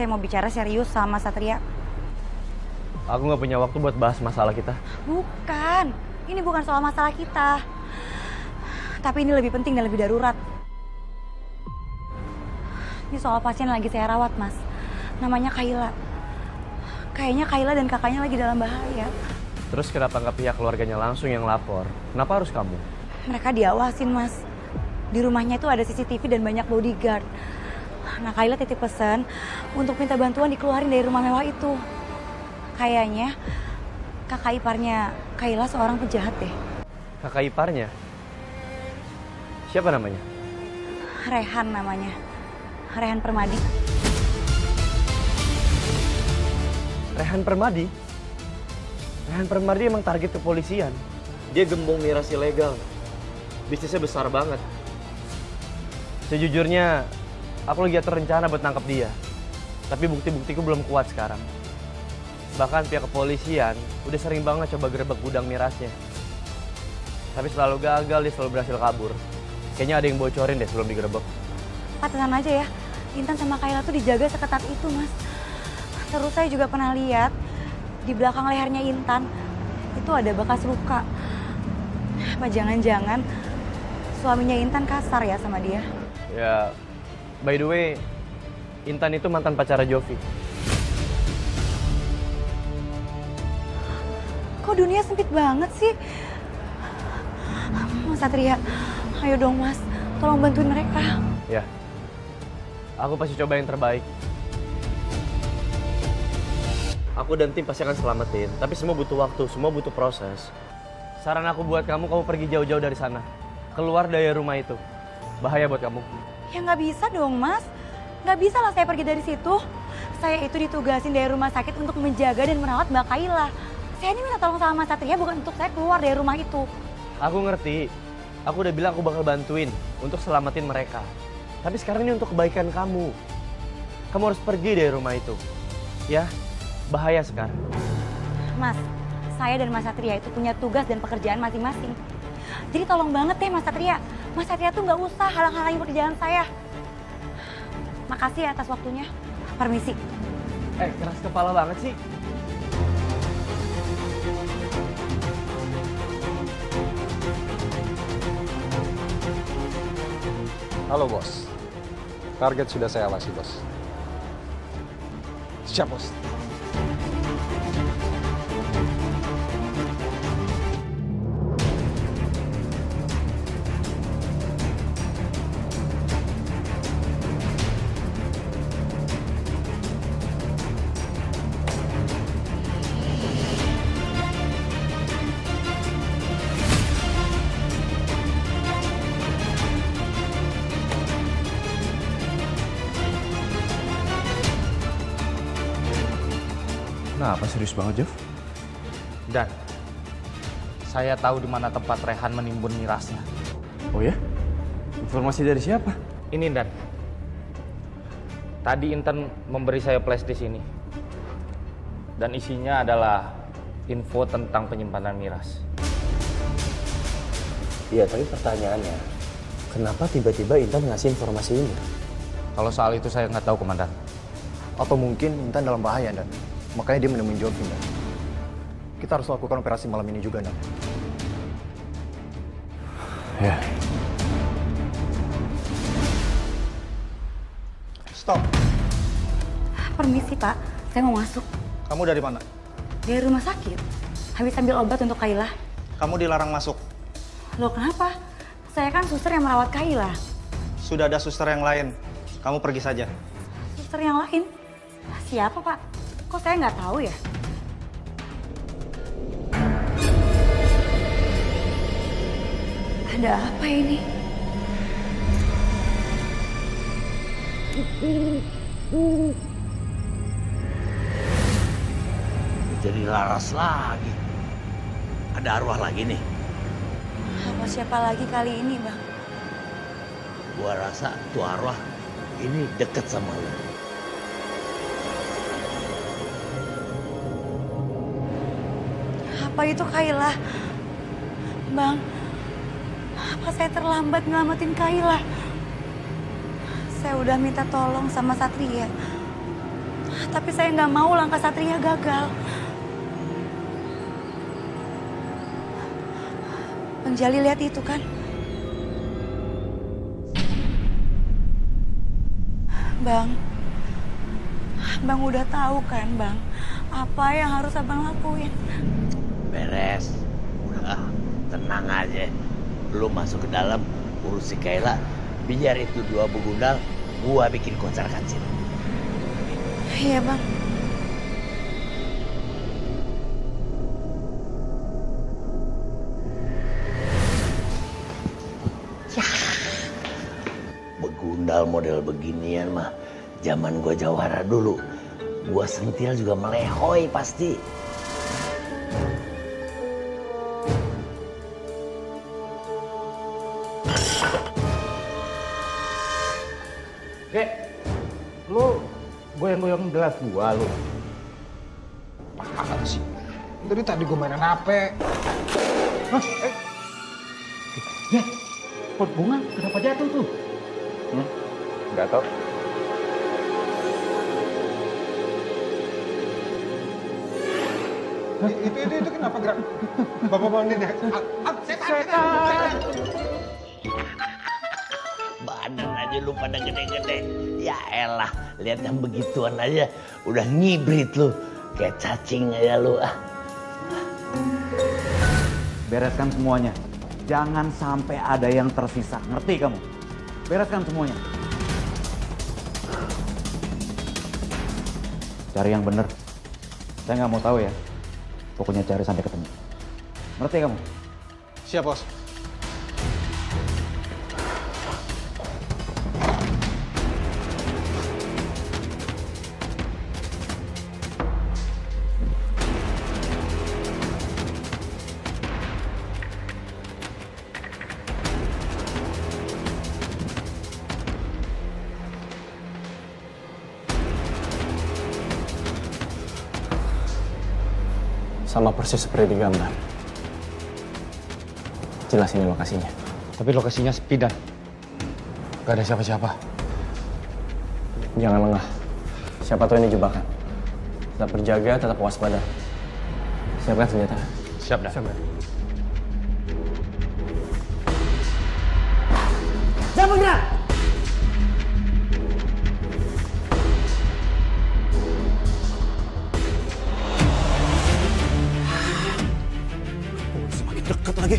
saya mau bicara serius sama Satria. Aku nggak punya waktu buat bahas masalah kita. Bukan, ini bukan soal masalah kita. Tapi ini lebih penting dan lebih darurat. Ini soal pasien yang lagi saya rawat, Mas. Namanya Kayla. Kayaknya Kayla dan kakaknya lagi dalam bahaya. Terus kenapa nggak pihak keluarganya langsung yang lapor? Kenapa harus kamu? Mereka diawasin, Mas. Di rumahnya itu ada CCTV dan banyak bodyguard. Nah, Kayla titip pesan untuk minta bantuan dikeluarin dari rumah mewah itu. Kayaknya kakak iparnya Kayla seorang penjahat deh. Kakak iparnya? Siapa namanya? Rehan namanya. Rehan Permadi. Rehan Permadi? Rehan Permadi emang target kepolisian. Dia gembong miras ilegal. Bisnisnya besar banget. Sejujurnya, aku lagi atur rencana buat nangkep dia. Tapi bukti-buktiku belum kuat sekarang. Bahkan pihak kepolisian udah sering banget coba gerebek gudang mirasnya. Tapi selalu gagal, dia selalu berhasil kabur. Kayaknya ada yang bocorin deh sebelum digerebek. Pantesan aja ya, Intan sama Kayla tuh dijaga seketat itu, Mas. Terus saya juga pernah lihat di belakang lehernya Intan itu ada bekas luka. Apa jangan-jangan suaminya Intan kasar ya sama dia? Ya, by the way, Intan itu mantan pacara Jovi. Kok dunia sempit banget sih? Mas Satria, ayo dong Mas, tolong bantuin mereka. Ya, aku pasti coba yang terbaik. Aku dan tim pasti akan selamatin, tapi semua butuh waktu, semua butuh proses. Saran aku buat kamu pergi jauh-jauh dari sana. Keluar dari rumah itu. Bahaya buat kamu. Ya nggak bisa dong Mas, nggak bisa lah saya pergi dari situ. Saya itu ditugasin dari rumah sakit untuk menjaga dan merawat Mbak Kayla. Saya ini minta tolong sama Mas Satria bukan untuk saya keluar dari rumah itu. Aku ngerti. Aku udah bilang aku bakal bantuin untuk selamatin mereka. Tapi sekarang ini untuk kebaikan kamu. Kamu harus pergi dari rumah itu. Ya, bahaya sekarang. Mas, saya dan Mas Satria itu punya tugas dan pekerjaan masing-masing. Jadi tolong banget deh Mas Satria. Mas Satria tuh nggak usah halang-halangin pekerjaan saya. Makasih ya atas waktunya. Permisi. Keras kepala banget sih. Halo bos, target sudah saya awasi bos. Siap bos. Kenapa serius banget, Jeff? Dan saya tahu di mana tempat Rehan menimbun mirasnya. Oh ya? Informasi dari siapa? Ini Dan. Tadi Intan memberi saya flash di sini. Dan isinya adalah info tentang penyimpanan miras. Iya, tapi pertanyaannya, kenapa tiba-tiba Intan ngasih informasi ini? Kalau soal itu saya nggak tahu, Komandan. Atau mungkin Intan dalam bahaya dan makanya dia menemui Jovi dan kita harus lakukan operasi malam ini juga dan. Ya. Stop. Permisi Pak, saya mau masuk. Kamu dari mana? Dari rumah sakit. Habis ambil obat untuk Kayla. Kamu dilarang masuk. Loh kenapa? Saya kan suster yang merawat Kayla. Sudah ada suster yang lain. Kamu pergi saja. Suster yang lain? Siapa Pak? Kok saya nggak tahu ya? Ada apa ini? Jadi laras lagi. Ada arwah lagi nih. Apa siapa lagi kali ini, Bang? Gua rasa tuh arwah ini deket sama lo. Apa itu Kayla? Bang, apa saya terlambat nyelamatin Kayla? Saya udah minta tolong sama Satria. Tapi saya nggak mau langkah Satria gagal. Bang Jali lihat itu kan? Bang udah tahu kan Bang, apa yang harus Abang lakuin? Beres. Udah, tenang aja. Lu masuk ke dalam, urus si Kayla. Biar itu dua begundal, gua bikin kocar kacir. Iya Bang. Begundal model beginian mah zaman gua jawara dulu. Gua sentil juga melehoi pasti. Kek, lu goyang-goyang gelas gua lu. Apaan sih? Dari tadi gue mainan HP. Hah? Ya, pot bunga kenapa jatuh tuh? Nggak tau. Itu kenapa gerak? Bapak ini setan. Badan aja lu pada gede-gede. Ya elah, lihat yang begituan aja udah ngibrit lu. Kayak cacing aja lu ah. Bereskan semuanya. Jangan sampai ada yang tersisa. Ngerti kamu? Bereskan semuanya. Cari yang bener. Saya nggak mau tahu ya. Pokoknya cari sampai ketemu. Ngerti kamu? Siap, Bos. Sama persis seperti di gambar. Jelas ini lokasinya. Tapi lokasinya sepi dan gak ada siapa-siapa. Jangan lengah. Siapa tahu ini jebakan. Tetap berjaga, tetap waspada. Siapkan senjata. Siap dah. Jangan bergerak! Semakin dekat lagi.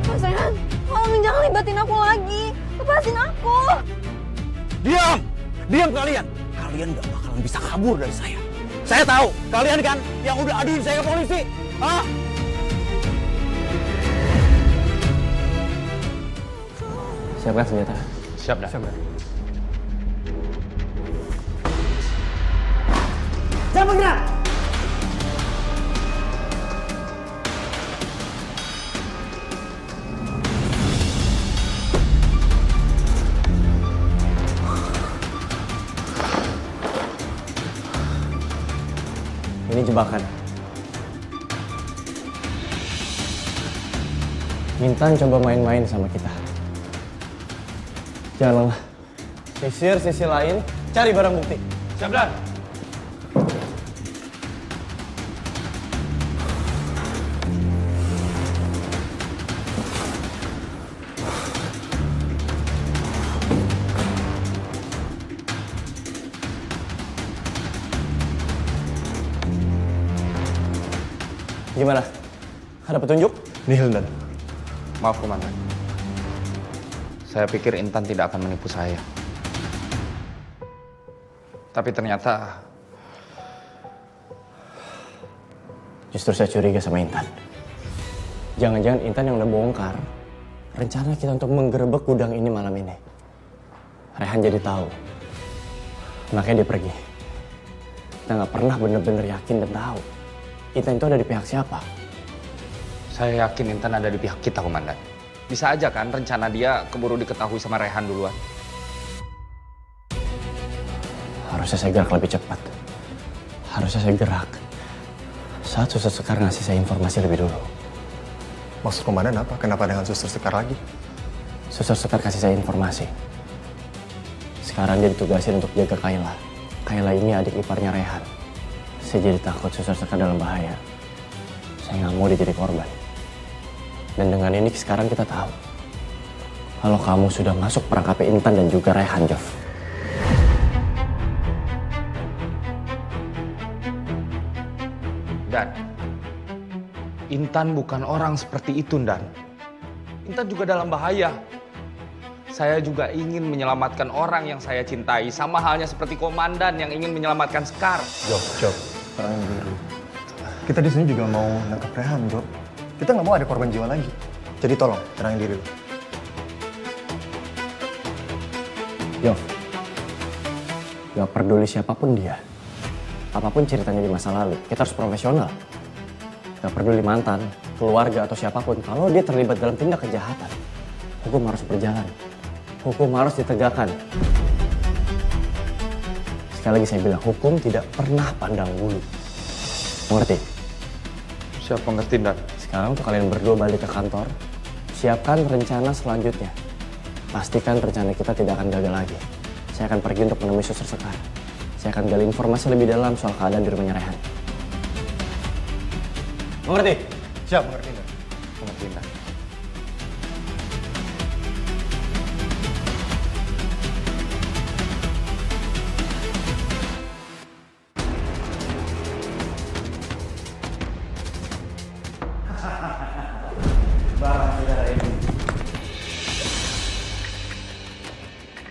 Mas Rehan, tolong jangan libatin aku lagi. Lepasin aku. Diam! Diam kalian! Kalian gak bakalan bisa kabur dari saya. Saya tahu, kalian kan yang udah aduin saya ke polisi. Hah? Siapkan senjata. Siap dah. Jangan bergerak! Ini jebakan. Intan coba main-main sama kita. Jangan lengah. Sisir sisi lain, cari barang bukti. Siap dah. Gimana? Ada petunjuk? Nihil dan Maaf komandan. Saya pikir Intan tidak akan menipu saya. Tapi ternyata Justru saya curiga sama Intan. Jangan-jangan Intan yang udah bongkar rencana kita untuk menggerebek gudang ini malam ini. Rehan jadi tahu. Makanya dia pergi. Kita nggak pernah bener-bener yakin dan tahu Intan itu ada di pihak siapa. saya yakin Intan ada di pihak kita, komandan. Bisa aja kan rencana dia keburu diketahui sama Rehan duluan. Harusnya saya gerak lebih cepat. Harusnya saya gerak saat Suster Sekar ngasih saya informasi lebih dulu. Maksud komandan apa? Kenapa dengan Suster Sekar lagi? Suster Sekar kasih saya informasi. Sekarang dia ditugasin untuk jaga Kayla. Kayla ini adik iparnya Rehan. Saya jadi takut Suster Sekar dalam bahaya. Saya nggak mau dia jadi korban. Dan dengan ini sekarang kita tahu kalau kamu sudah masuk perangkapnya Intan dan juga Rehan, Jov. Dan Intan bukan orang seperti itu, Dan. Intan juga dalam bahaya. Saya juga ingin menyelamatkan orang yang saya cintai, sama halnya seperti komandan yang ingin menyelamatkan Sekar. Job, tenang dulu. Kita di sini juga mau nangkep Rehan, Job. Kita nggak mau ada korban jiwa lagi. Jadi tolong, tenangin diri lu. Jov, gak peduli siapapun dia. Apapun ceritanya di masa lalu, kita harus profesional. Gak peduli mantan, keluarga, atau siapapun. Kalau dia terlibat dalam tindak kejahatan, hukum harus berjalan. Hukum harus ditegakkan. Sekali lagi saya bilang, hukum tidak pernah pandang bulu. Mengerti? Siapa ngerti, Dan? Sekarang untuk kalian berdua balik ke kantor, siapkan rencana selanjutnya. Pastikan rencana kita tidak akan gagal lagi. Saya akan pergi untuk menemui Suster Sekar. Saya akan gali informasi lebih dalam soal keadaan di rumahnya Rehan. Mengerti? Siap, mengerti nggak? Mengerti, Dan.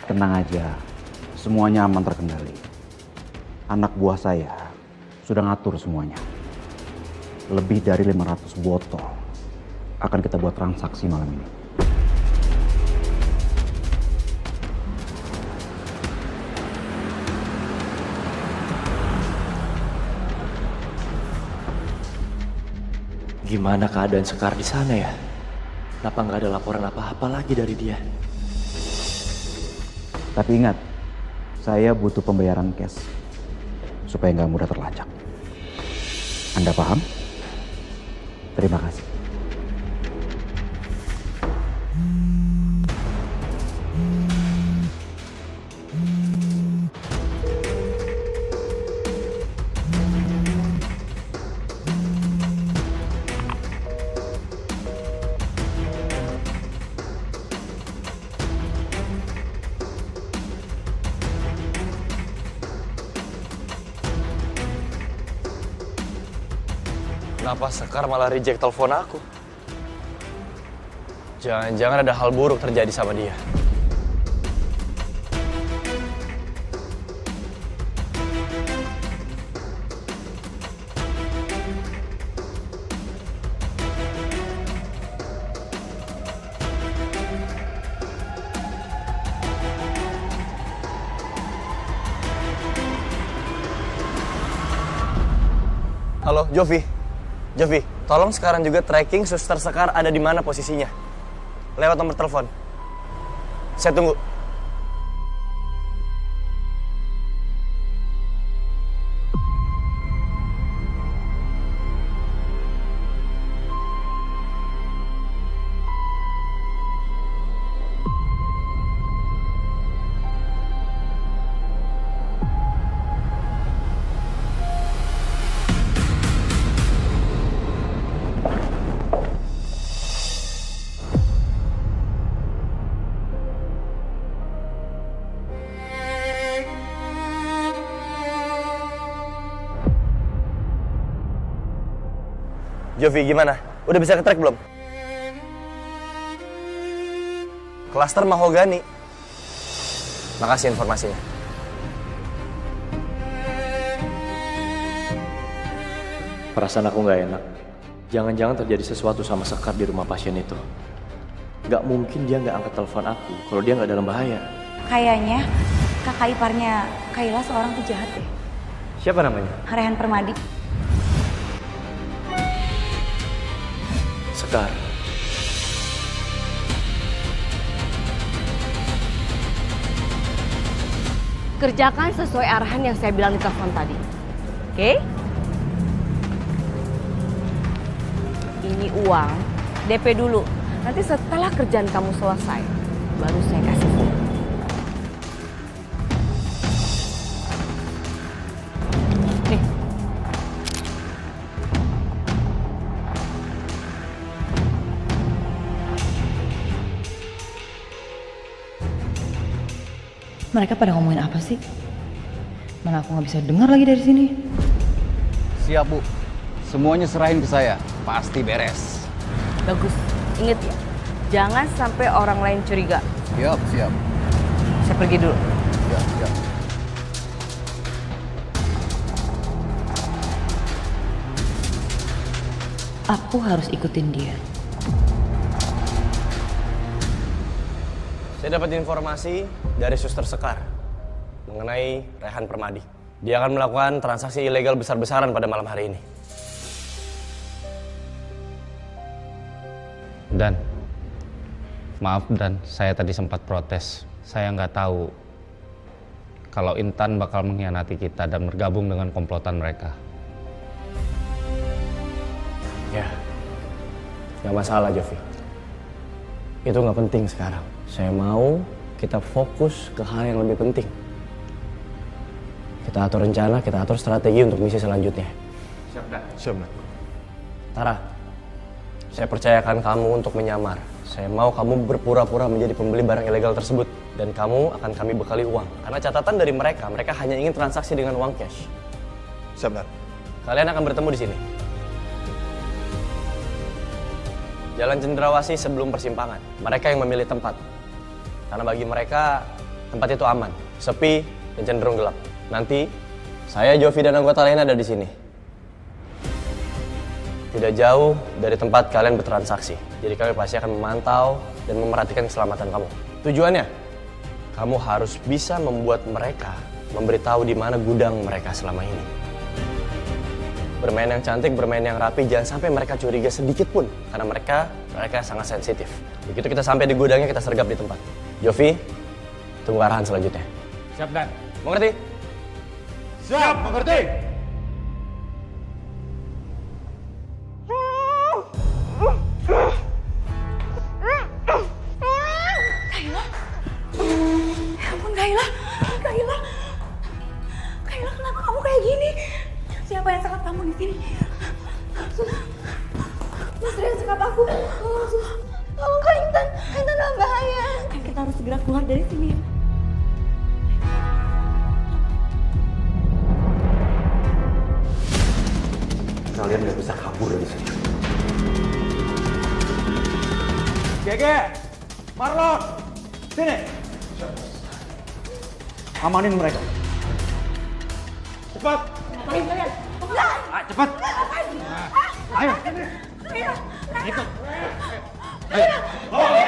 Tenang aja, semuanya aman terkendali. Anak buah saya sudah ngatur semuanya. Lebih dari 500 botol akan kita buat transaksi malam ini. Gimana keadaan Sekar di sana ya? Kenapa nggak ada laporan apa-apa lagi dari dia? Tapi ingat, saya butuh pembayaran cash supaya nggak mudah terlacak. Anda paham? Terima kasih. Kenapa Sekar malah reject telepon aku? Jangan-jangan ada hal buruk terjadi sama dia. Halo, Jovi. Jovi, tolong sekarang juga tracking Suster Sekar ada di mana posisinya. Lewat nomor telepon. Saya tunggu. Jovi, gimana? Udah bisa ke track belum? Klaster Mahogani. Makasih informasinya. Perasaan aku nggak enak. Jangan-jangan terjadi sesuatu sama Sekar di rumah pasien itu. Nggak mungkin dia nggak angkat telepon aku kalau dia nggak dalam bahaya. Kayaknya kakak iparnya Kayla seorang penjahat deh. Siapa namanya? Rehan Permadi. Sekar. Kerjakan sesuai arahan yang saya bilang di telepon tadi. Oke? Ini uang, DP dulu. Nanti setelah kerjaan kamu selesai, baru saya kasih. Mereka pada ngomongin apa sih? Mana aku nggak bisa dengar lagi dari sini. Siap, Bu. Semuanya serahin ke saya. Pasti beres. Bagus. Ingat ya, jangan sampai orang lain curiga. Siap, siap. Saya pergi dulu. Siap, siap. Aku harus ikutin dia. Saya dapat informasi dari Suster Sekar mengenai Rehan Permadi. Dia akan melakukan transaksi ilegal besar-besaran pada malam hari ini. Dan maaf Dan, saya tadi sempat protes. Saya nggak tahu kalau Intan bakal mengkhianati kita dan bergabung dengan komplotan mereka. Ya, nggak masalah Jovi. Itu nggak penting sekarang. Saya mau kita fokus ke hal yang lebih penting. Kita atur rencana, kita atur strategi untuk misi selanjutnya. Siap, Dan. Siap, Dan. Tara, saya percayakan kamu untuk menyamar. Saya mau kamu berpura-pura menjadi pembeli barang ilegal tersebut. Dan kamu akan kami bekali uang. Karena catatan dari mereka hanya ingin transaksi dengan uang cash. Siap, Dan. Kalian akan bertemu di sini. Jalan Cendrawasih sebelum persimpangan. Mereka yang memilih tempat. Karena bagi mereka, tempat itu aman, sepi, dan cenderung gelap. Nanti, saya, Jovi, dan anggota lain ada di sini. Tidak jauh dari tempat kalian bertransaksi. Jadi kami pasti akan memantau dan memperhatikan keselamatan kamu. Tujuannya, kamu harus bisa membuat mereka memberitahu di mana gudang mereka selama ini. Bermain yang cantik, bermain yang rapi, jangan sampai mereka curiga sedikit pun. Karena mereka sangat sensitif. Begitu kita sampai di gudangnya, kita sergap di tempat. Jovi, tunggu arahan selanjutnya. Siap, Dan. Mengerti? Siap, mengerti. Ya ampun Kayla. Kayla kenapa kamu kayak gini? Siapa yang sekap kamu di sini? Mas Rian sekap aku. Tolong Kak Intan dalam bahaya. Kita harus segera keluar dari sini. Kalian nggak bisa kabur dari sini. Gege, Marlon, sini. Amanin mereka. Cepat. Ngapain kalian? Cepat. Ayo. Kayla. Ikut. Ayo. Bawa.